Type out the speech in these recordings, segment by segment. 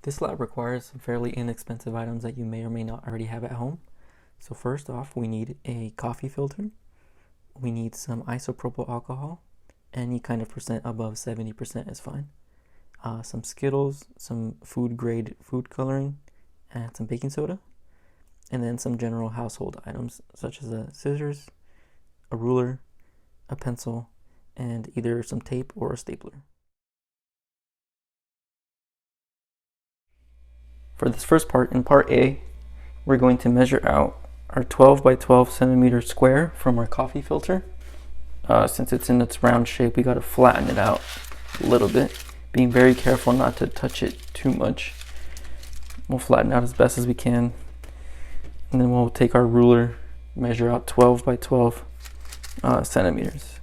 This lab requires some fairly inexpensive items that you may or may not already have at home. So first off, we need a coffee filter. We need some isopropyl alcohol. Any kind of percent above 70% is fine. Some Skittles, some food grade food coloring, and some baking soda. And then some general household items such as scissors, a ruler, a pencil, and either some tape or a stapler. For this first part, in part A, we're going to measure out our 12 by 12 centimeter square from our coffee filter. Since it's in its round shape, we got to flatten it out a little bit, being very careful not to touch it too much. We'll flatten out as best as we can, and then we'll take our ruler, measure out 12 by 12 centimeters.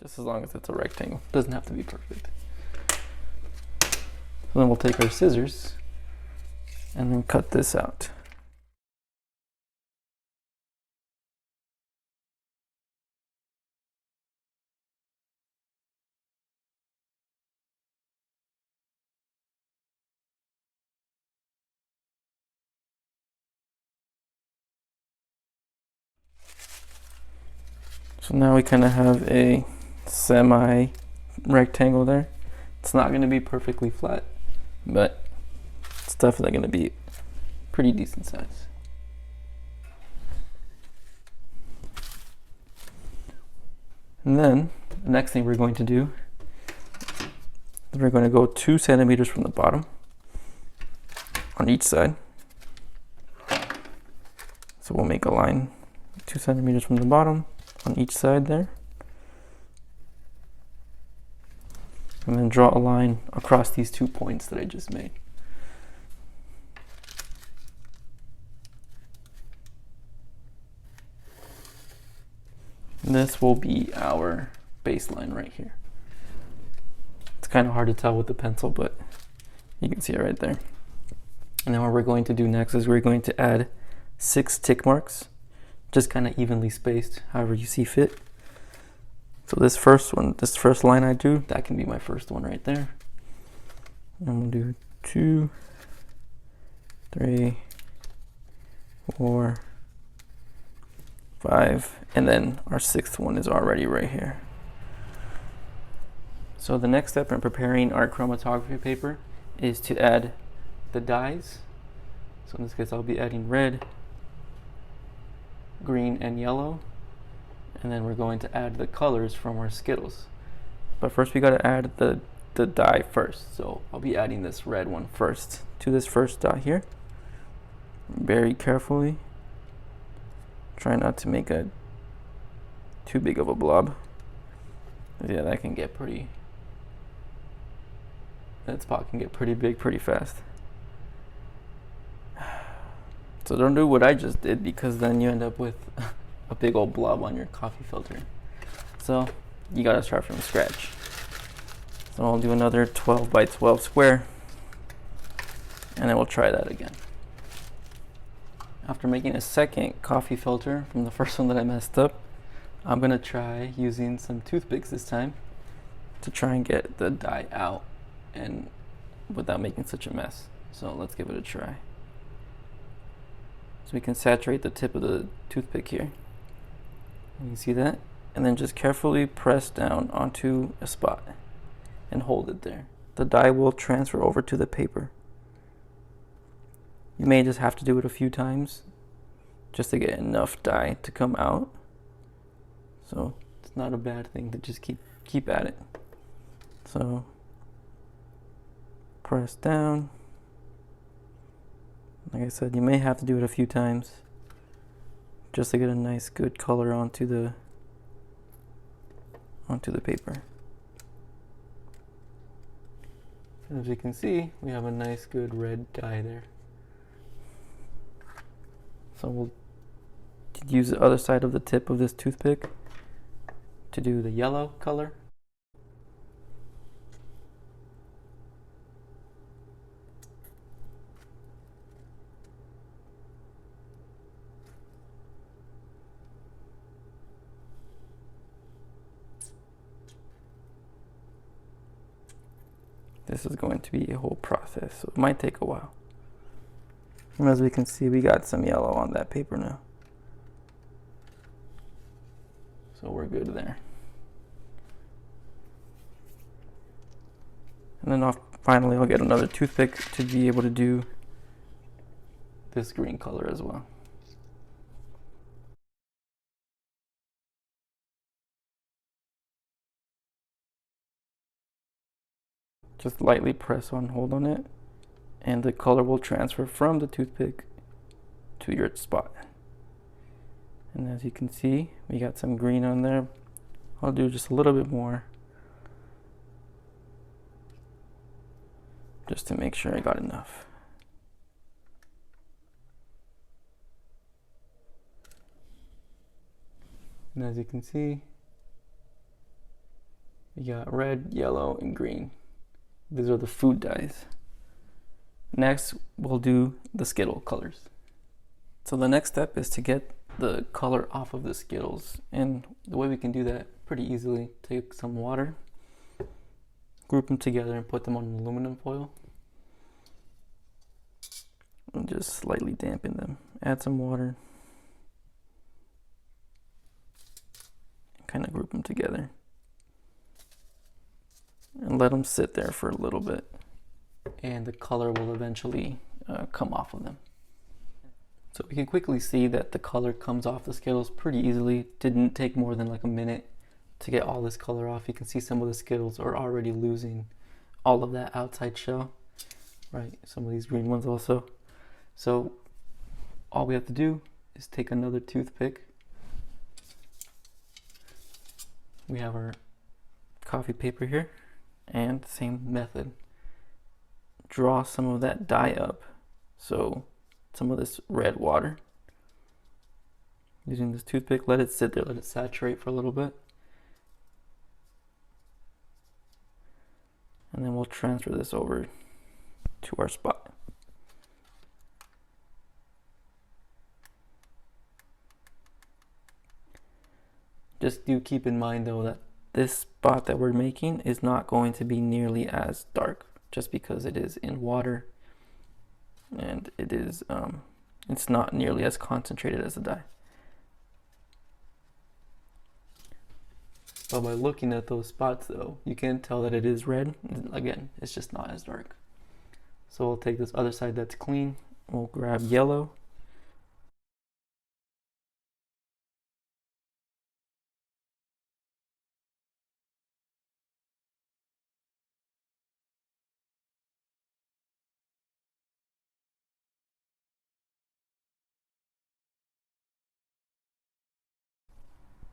Just as long as it's a rectangle. Doesn't have to be perfect. So then we'll take our scissors and then cut this out. So now we kind of have a semi-rectangle there. It's not going to be perfectly flat, but it's definitely going to be pretty decent size. And then the next thing we're going to do is we're going to go 2 centimeters from the bottom on each side. So we'll make a line 2 centimeters from the bottom on each side there. And then draw a line across these 2 points that I just made. And this will be our baseline right here. It's kind of hard to tell with the pencil, but you can see it right there. And then what we're going to do next is we're going to add 6 tick marks, just kind of evenly spaced, however you see fit. So this first line I do, that can be my first one right there. And we'll do 2, 3, 4, 5, and then our 6th one is already right here. So the next step in preparing our chromatography paper is to add the dyes. So in this case, I'll be adding red, green, and yellow. And then we're going to add the colors from our Skittles. But first we got to add the dye first. So I'll be adding this red one first to this first dot here. Very carefully. Try not to make a too big of a blob. Yeah, that spot can get pretty big pretty fast. So don't do what I just did, because then you end up with a big old blob on your coffee filter. So you gotta start from scratch. So I'll do another 12 by 12 square, and then we'll try that again. After making a second coffee filter from the first one that I messed up, I'm gonna try using some toothpicks this time to try and get the dye out and without making such a mess. So let's give it a try. So we can saturate the tip of the toothpick here. You can see that? And then just carefully press down onto a spot and hold it there. The dye will transfer over to the paper. You may just have to do it a few times just to get enough dye to come out. So it's not a bad thing to just keep at it. So press down. Like I said, you may have to do it a few times just to get a nice good color onto the paper. And as you can see, we have a nice good red dye there. So we'll use the other side of the tip of this toothpick to do the yellow color. This is going to be a whole process, so it might take a while. And as we can see, we got some yellow on that paper now. So we're good there. And then finally I'll get another toothpick to be able to do this green color as well. Just lightly press on hold on it, and the color will transfer from the toothpick to your spot. And as you can see, we got some green on there. I'll do just a little bit more, just to make sure I got enough. And as you can see, we got red, yellow, and green. These are the food dyes. Next, we'll do the Skittle colors. So the next step is to get the color off of the Skittles. And the way we can do that pretty easily, take some water, group them together and put them on aluminum foil. And just slightly dampen them. Add some water. Kind of group them together. And let them sit there for a little bit, and the color will eventually come off of them. So we can quickly see that the color comes off the Skittles pretty easily. Didn't take more than like a minute to get all this color off. You can see some of the Skittles are already losing all of that outside shell, right? Some of these green ones also. So all we have to do is take another toothpick. We have our coffee paper here. And same method, draw some of that dye up, so some of this red water, using this toothpick, let it sit there, let it saturate for a little bit, and then we'll transfer this over to our spot. Just do keep in mind though that this spot that we're making is not going to be nearly as dark, just because it is in water, and it is it's not nearly as concentrated as the dye. But by looking at those spots though, you can tell that it is red. Again, it's just not as dark. So we'll take this other side that's clean, we'll grab yellow.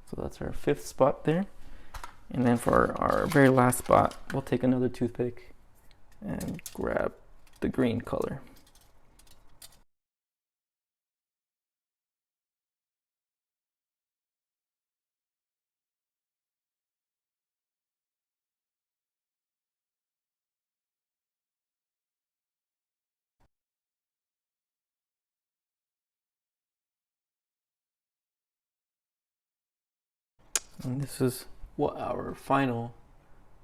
So that's our fifth spot there. And then for our very last spot, we'll take another toothpick and grab the green color. And this is what our final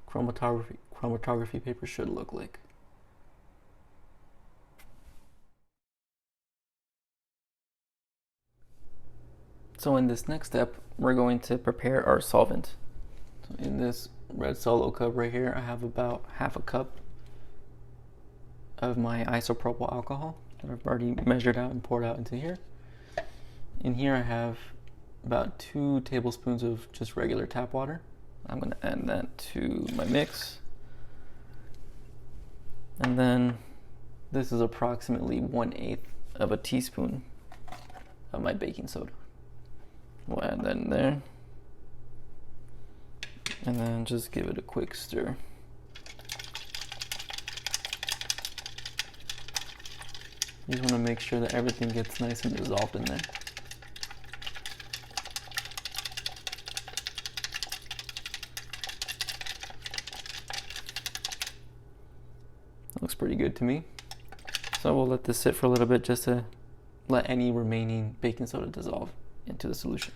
chromatography paper should look like. So in this next step, we're going to prepare our solvent. So in this red solo cup right here, I have about half a cup of my isopropyl alcohol that I've already measured out and poured out into here. In here I have about 2 tablespoons of just regular tap water. I'm going to add that to my mix. And then this is approximately 1/8 of a teaspoon of my baking soda. We'll add that in there. And then just give it a quick stir. You just want to make sure that everything gets nice and dissolved in there. pretty good to me. So we'll let this sit for a little bit just to let any remaining baking soda dissolve into the solution.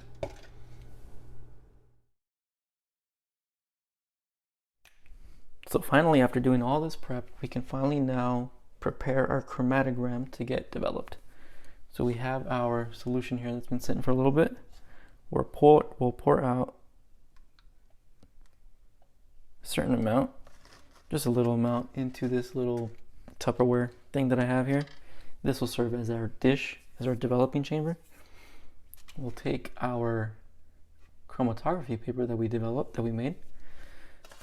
So finally, after doing all this prep, we can finally now prepare our chromatogram to get developed. So we have our solution here that's been sitting for a little bit. We'll pour out a certain amount, just a little amount, into this little Tupperware thing that I have here. This will serve as our dish, as our developing chamber. We'll take our chromatography paper that we made,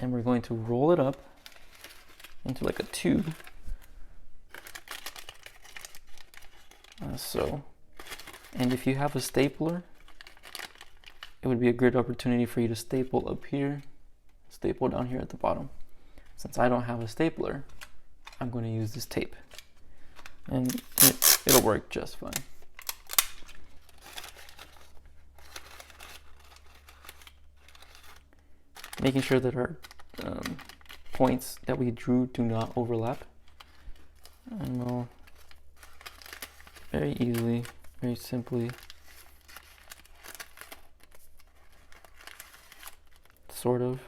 and we're going to roll it up into like a tube. So, and if you have a stapler, it would be a great opportunity for you to staple up here, staple down here at the bottom. Since I don't have a stapler, I'm going to use this tape, and it'll work just fine. Making sure that our points that we drew do not overlap, and we'll very easily, very simply sort of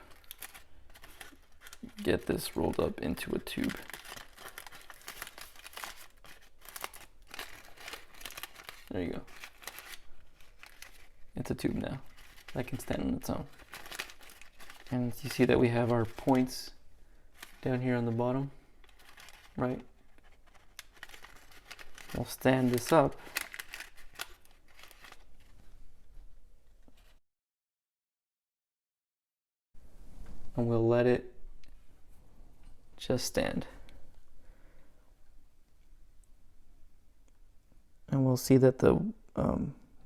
get this rolled up into a tube. There you go. It's a tube now that can stand on its own. And you see that we have our points down here on the bottom, right? We'll stand this up. And we'll let it just stand. And we'll see that the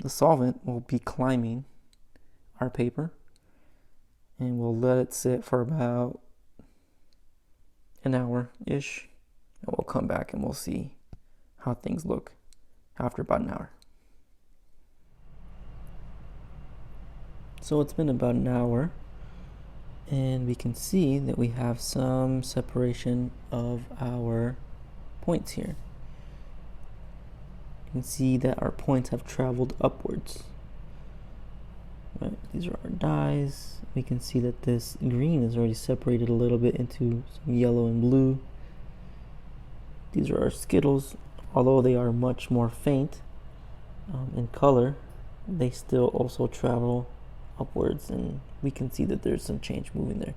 solvent will be climbing our paper. And we'll let it sit for about an hour-ish. And we'll come back and we'll see how things look after about an hour. So it's been about an hour, and we can see that we have some separation of our points here. You can see that our points have traveled upwards. Right, these are our dyes. We can see that this green is already separated a little bit into some yellow and blue. These are our Skittles. Although they are much more faint in color, they still also travel upwards, and we can see that there's some change moving there.